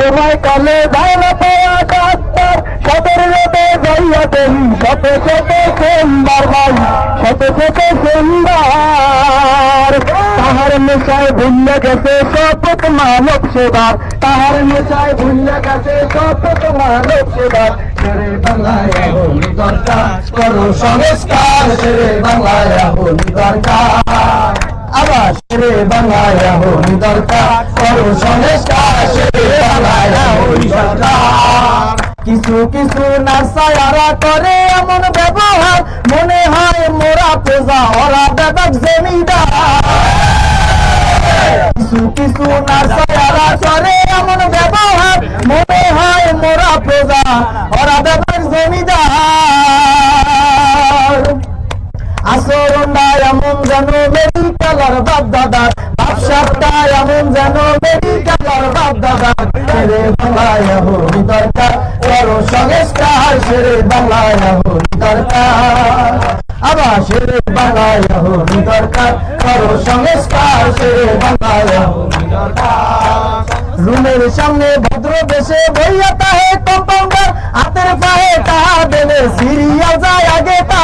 সময় কালে ধান পাওয়া ডাক্তার সতের রোদে যাইয়া দেন শত শত সোমবার ভাই শত শত সোমবার তাহার নেশায় ভুলে গেছে শপথ মানব সেবার তাহার নেশায় ভুলে গেছে শপথ মানব সেবার শেরে বাংলায় এখন দরকার করো সংস্কার শেরে বাংলায় এখন দরকার আবার শেরে বাংলায় এখন দরকার করো সংস্কার শেরে বাংলায় এখন দরকার কিছু কিছু নার্সারা করে এমন ব্যবহার মনে হয় মোরা প্রজা ওরা বেদক জমিদার কিছু কিছু নার্সারা করে এমন ব্যবহার মনে হয় মোরা প্রজা ওরা বেদক জমিদার আচরণটা এমন যেন মেডিকেলের বাপ দাদার ব্যবসাটা এমন যেন মেডিকেলের বাপ দাদার শেরে বাংলায় এখন দরকার করো সংস্কার শেরে বাংলায় এখন দরকার আবার শেরে বাংলায় এখন দরকার করো সংস্কার শেরে বাংলায় এখন দরকার রুমের সামনে ভদ্র দেশে বইয়া তাহে কম্পাউন্ডার হাতের পায়ে তাহা দেবে সিরিয়াল যায় আগে তা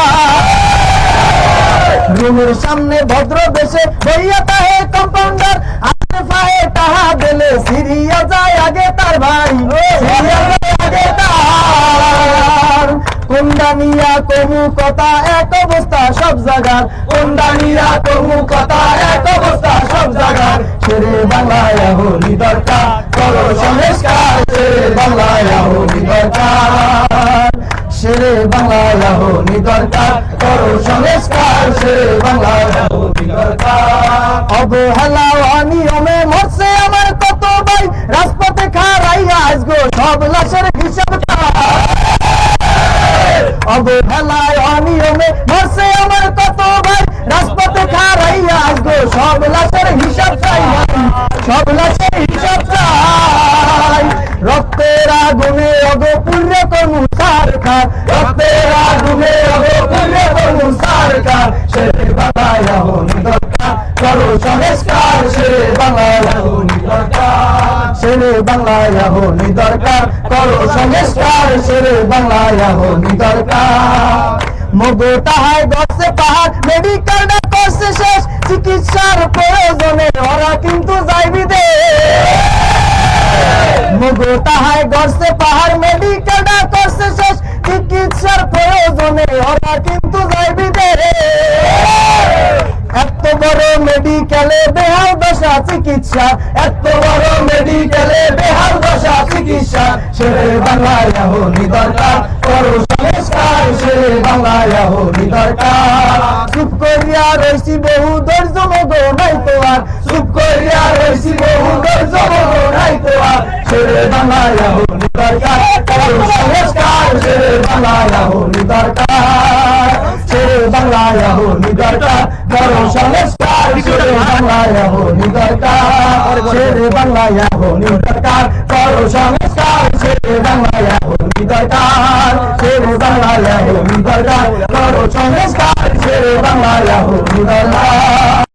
রুমের সামনে ভদ্র দেশে বইয়া তাহে কম্পাউন্ডার হাতের পায়ে তাহা দেলে সিরিয়াল যায় আগে তার ভাই সিরিয়াল যায় আগে তার কোনদানিয়া কমু কথা এক অবস্থা সব জায়গার কোনদানিয়া কমু কথা এক অবস্থা সব জায়গার শেরে বাংলায় এখন দরকার করো সংস্কার শেরে বাংলায় এখন দরকার শেরে বাংলায় এখন দরকার করো সংস্কার শেরে বাংলায় এখন দরকার অবহেলা অনিয়মে মরছে আমার কত ভাই রাজপথে খারাইয়া আসগো সব লাশের হিসাব অবহেলায় অনিয়মে মরছে আমার কত ভাই রাজপথে খারাইয়া আসগো সব লাশের হিসাব চাই সব লাশের হিসাব চাই রক্তের আগুনে অগপুর্য কর্মু সরকার রক্তের আগুনে অগপুর্য কর্মু সরকার শেরে বাংলায় এখন দরকার করো সংস্কার শেরে বাংলায় এখন দরকার শেরে বাংলায় এখন দরকার করো সংস্কার শেরে বাংলায় এখন দরকার মগো তাহায় গছে পাহাড় মেডিকেলটা করছে শেষ চিকিৎসার প্রয়োজনে ওরা কিন্তু যাইবি দে মগো তাহায় গছে পাহাড় মেডিকেলটা করছে শেষ চিকিৎসার প্রয়োজনে ওরা কিন্তু যাইবি দে এত বড় মেডিকেলে বেহাল দশা চিকিৎসা এত বড় মেডিকেলে বেহাল দশা চিকিৎসা শেরে বাংলায় এখন দরকার করো সংস্কার শেরে বাংলায় এখন দরকার চুপ করিয়া রয়েছি বহু ধৈর্য মগো নাই তো আর চুপ করিয়া রয়েছি বহু ধৈর্য মগো নাই তো আর শেরে বাংলায় এখন দরকার করো সংস্কার শেরে বাংলায় এখন দরকার শেরে বাংলায় এখন দরকার করো সংস্কার শেরে বাংলায় এখন দরকার শেরে বাংলায় এখন দরকার করো সংস্কার শেরে বাংলায় এখন দরকার শেরে বাংলায় এখন দরকার করো সংস্কার শেরে বাংলায় এখন দরকার